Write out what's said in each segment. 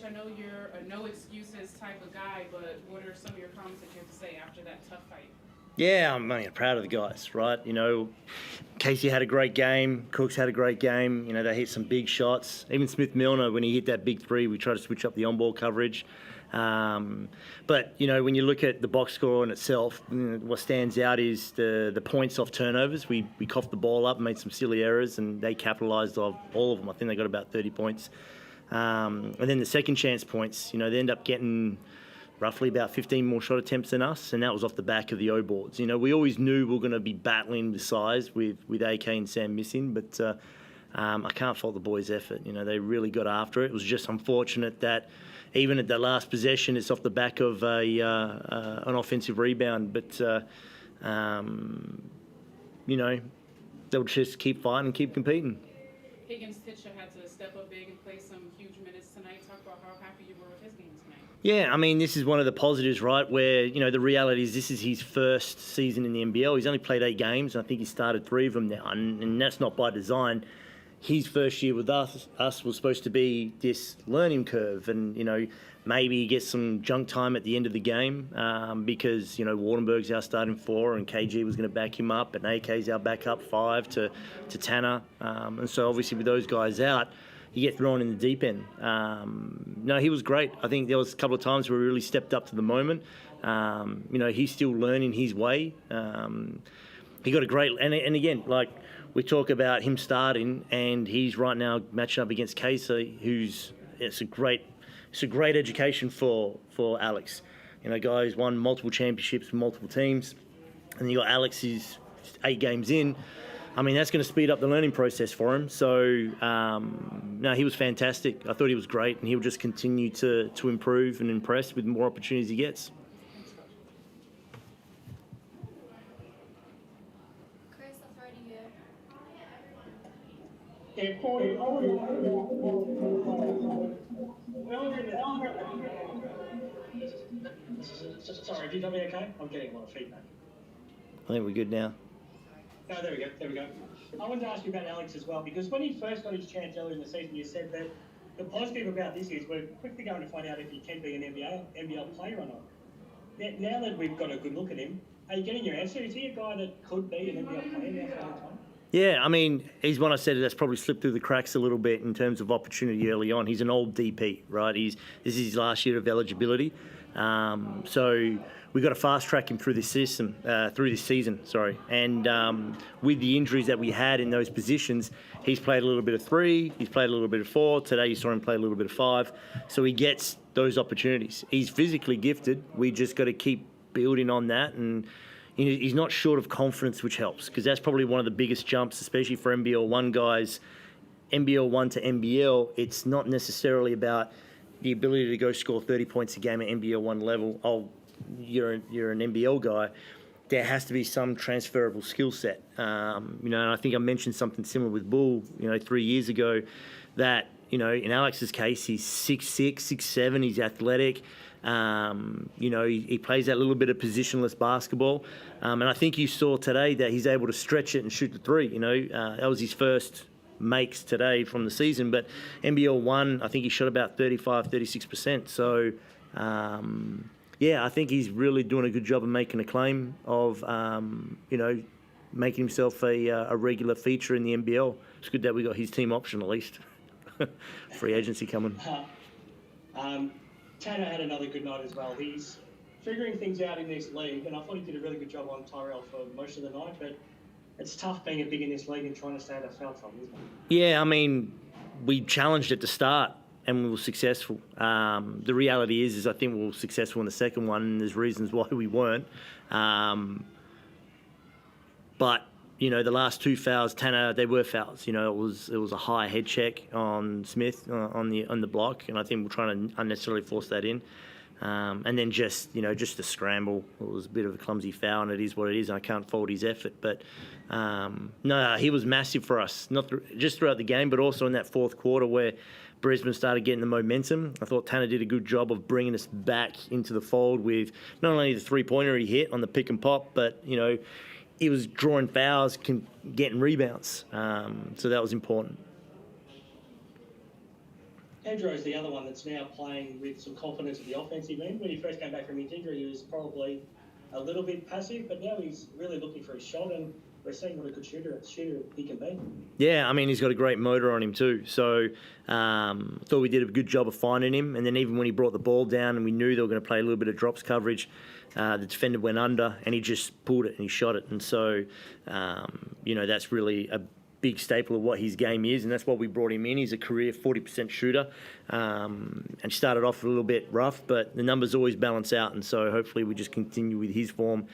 I know you're a no excuses type of guy, but what are some of your comments that you have to say after that tough fight? Yeah, I'm proud of the guys, right? You know, Casey had a great game. Cooks had a great game. You know, they hit some big shots. Even Smith Milner, when he hit that big three, we tried to switch up the on-ball coverage. But, you know, when you look at the box score in itself, what stands out is the points off turnovers. We coughed the ball up, made some silly errors, and they capitalised off all of them. I think they got about 30 points. And then the second chance points, you know, they end up getting roughly about 15 more shot attempts than us, and that was off the back of the O boards. You know, we always knew we were going to be battling with size with AK and Sam missing, but I can't fault the boys' effort. You know, they really got after it. It was just unfortunate that even at that last possession, it's off the back of an offensive rebound. But, you know, they'll just keep fighting and keep competing. Higgins Titcher had to step up big and play some huge minutes tonight. Talk about how happy you were with his game tonight. Yeah, I mean, this is one of the positives, right, where, you know, the reality is this is his first season in the NBL. He's only played 8 games, and I think he started 3 of them now, and that's not by design. His first year with us was supposed to be this learning curve, and, you know, maybe he gets some junk time at the end of the game because, you know, Wardenberg's our starting 4 and KG was going to back him up, and AK's our backup 5 to Tanner. And so obviously with those guys out, you get thrown in the deep end. No, he was great. I think there was a couple of times where he really stepped up to the moment. You know, he's still learning his way. He got a great, and again, like we talk about him starting, and he's right now matching up against Casey, it's a great education for Alex. You know, guy who's won multiple championships with multiple teams, and you got Alex who's 8 games in. I mean, that's going to speed up the learning process for him. So, no, he was fantastic. I thought he was great, and he'll just continue to improve and impress with more opportunities he gets. Chris, I'll throw to you. Yeah, sorry, have you got me okay? I'm getting a lot of feedback. I think we're good now. No, there we go. I wanted to ask you about Alex as well, because when he first got his chance earlier in the season, you said that the positive about this is we're quickly going to find out if he can be an NBL player or not. Now that we've got a good look at him, are you getting your answer? Is he a guy that could be an NBL player now for a long time? Yeah, I mean, he's one I said that's probably slipped through the cracks a little bit in terms of opportunity early on. He's an old DP, right? This is his last year of eligibility. So we got to fast track him through this season. And with the injuries that we had in those positions, he's played a little bit of 3, he's played a little bit of 4. Today you saw him play a little bit of 5. So he gets those opportunities. He's physically gifted. We just got to keep building on that, and you know, he's not short of confidence, which helps, because that's probably one of the biggest jumps, especially for NBL 1 guys. NBL 1 to NBL, it's not necessarily about the ability to go score 30 points a game at NBL 1 level. Oh, you're an NBL guy. There has to be some transferable skill set. You know, and I think I mentioned something similar with Bull, you know, 3 years ago, that, you know, in Alex's case, he's 6'6", 6'7", he's athletic. You know, he plays that little bit of positionless basketball. And I think you saw today that he's able to stretch it and shoot the 3. You know, that was his first makes today from the season. But NBL 1, I think he shot about 35, 36%. So, yeah, I think he's really doing a good job of making a claim of, you know, making himself a regular feature in the NBL. It's good that we got his team option at least. Free agency coming. Tanner had another good night as well. He's figuring things out in this league, and I thought he did a really good job on Tyrell for most of the night, but it's tough being a big in this league and trying to stay out of foul trouble, isn't it? Yeah, I mean, we challenged at the start and we were successful. The reality is I think we were successful in the second one, and there's reasons why we weren't. But you know, the last 2 fouls, Tanner, they were fouls. You know, it was a high head check on Smith on the block, and I think we're trying to unnecessarily force that in. And then just a scramble. It was a bit of a clumsy foul, and it is what it is. I can't fault his effort, but no, he was massive for us, not just throughout the game, but also in that fourth quarter where Brisbane started getting the momentum. I thought Tanner did a good job of bringing us back into the fold with not only the three-pointer he hit on the pick and pop, but you know, he was drawing fouls, getting rebounds. So that was important. Pedro's the other one that's now playing with some confidence at the offensive end. When he first came back from his injury, he was probably a little bit passive, but now he's really looking for his shot, and we're seeing what a good shooter he can be. Yeah, I mean, he's got a great motor on him too. So thought we did a good job of finding him. And then even when he brought the ball down and we knew they were going to play a little bit of drops coverage, the defender went under and he just pulled it and he shot it. And so, that's really a big staple of what his game is, and that's why we brought him in. He's a career 40% shooter, and started off a little bit rough, but the numbers always balance out, and so hopefully we just continue with his form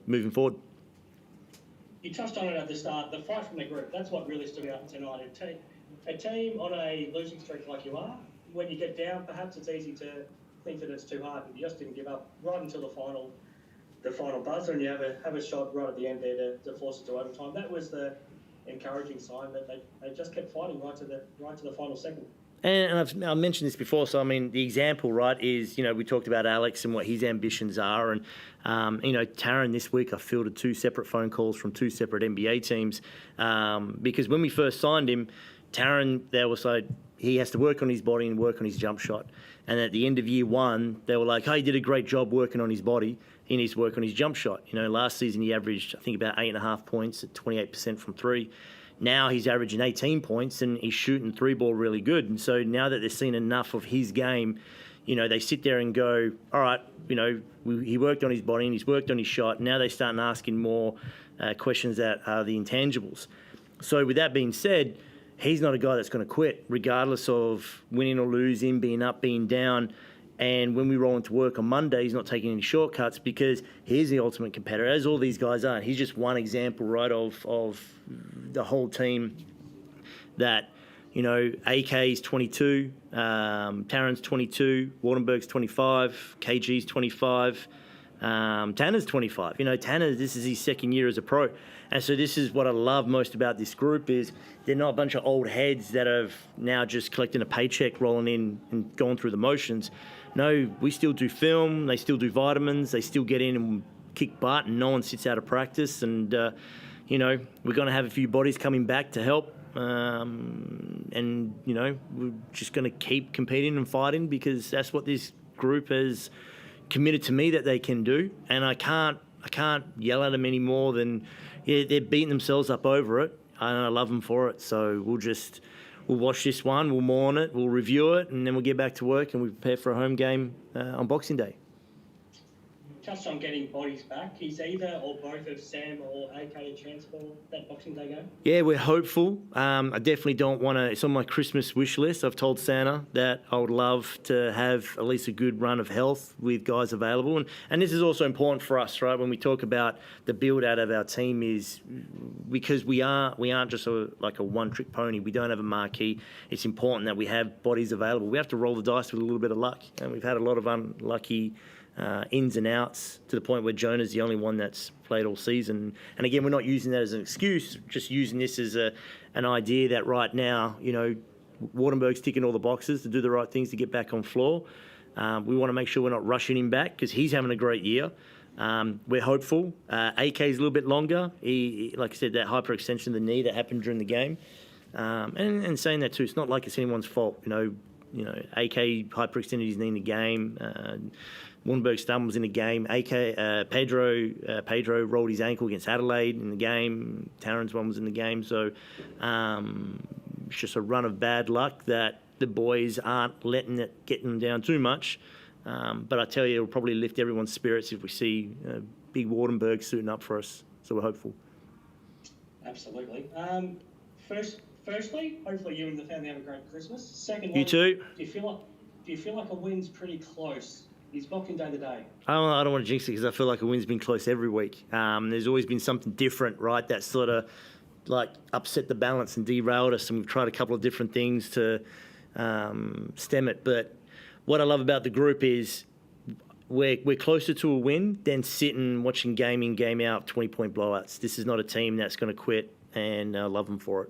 moving forward. You touched on it at the start, the fight from the group. That's what really stood out tonight. A team on a losing streak like you are, when you get down, perhaps it's easy to think that it's too hard, but you just didn't give up right until the final buzzer, and you have a shot right at the end there to force it to overtime. That was the encouraging sign that they just kept fighting right to the final second. And I've mentioned this before, so I mean, the example, right, is, we talked about Alex and what his ambitions are. And, Taran this week, I fielded 2 separate phone calls from 2 separate NBA teams because when we first signed him, Taran, they were like, he has to work on his body and work on his jump shot. And at the end of year 1, they were like, hey, he did a great job working on his body. He needs to work on his jump shot. Last season he averaged, I think, about 8.5 points at 28% from 3. Now he's averaging 18 points and he's shooting 3-ball really good. And so now that they've seen enough of his game, they sit there and go, all right, he worked on his body and he's worked on his shot. Now they start asking more questions that are the intangibles. So with that being said, he's not a guy that's going to quit, regardless of winning or losing, being up, being down. And when we roll into work on Monday, he's not taking any shortcuts because he's the ultimate competitor, as all these guys are. And he's just one example, right, of the whole team that, AK's 22, Taran's 22, Wardenberg's 25, KG's 25, Tanner's 25. Tanner, this is his second year as a pro. And so this is what I love most about this group is they're not a bunch of old heads that have now just collecting a paycheck, rolling in and going through the motions. No, we still do film, they still do vitamins, they still get in and kick butt, and no one sits out of practice. And, we're going to have a few bodies coming back to help. We're just going to keep competing and fighting because that's what this group has committed to me that they can do. And I can't yell at them any more than, they're beating themselves up over it. And I love them for it. So we'll watch this one, we'll mourn it, we'll review it, and then we'll get back to work and we prepare for a home game on Boxing Day. Touched on getting bodies back. Is either or both of Sam or AK a chance for that Boxing Day game? Yeah, we're hopeful. I definitely don't want to. It's on my Christmas wish list. I've told Santa that I would love to have at least a good run of health with guys available. And this is also important for us, right? When we talk about the build out of our team is because we aren't just a one-trick pony. We don't have a marquee. It's important that we have bodies available. We have to roll the dice with a little bit of luck. And we've had a lot of unlucky ins and outs to the point where Jonah's the only one that's played all season. And again, we're not using that as an excuse, just using this as an idea that right now, Wardenberg's ticking all the boxes to do the right things to get back on floor. We want to make sure we're not rushing him back because he's having a great year. We're hopeful. AK's a little bit longer. He, like I said, that hyperextension of the knee that happened during the game. And saying that too, it's not like it's anyone's fault. AK hyperextended his knee in the game. Wardenberg stumbles in the game. Pedro rolled his ankle against Adelaide in the game. Taran's one was in the game. So it's just a run of bad luck that the boys aren't letting it get them down too much. But I tell you, it'll probably lift everyone's spirits if we see big Wardenberg suiting up for us. So we're hopeful. Absolutely. Firstly, hopefully you and the family have a great Christmas. Secondly, you too. Do you feel like a win's pretty close? Is Boxing Day today? I don't want to jinx it because I feel like a win's been close every week. There's always been something different, right? That sort of upset the balance and derailed us, and we've tried a couple of different things to stem it. But what I love about the group is we're closer to a win than sitting watching game in, game out, 20-point blowouts. This is not a team that's going to quit, and I love them for it.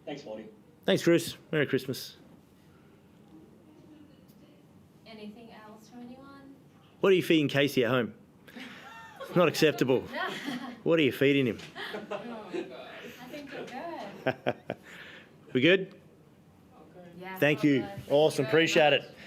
Thanks, Lottie. Thanks, Chris. Merry Christmas. Anything else from anyone? What are you feeding Casey at home? Not acceptable. What are you feeding him? I think we're good. We good? Yeah. Thank you. All good. Awesome. very Appreciate much. it.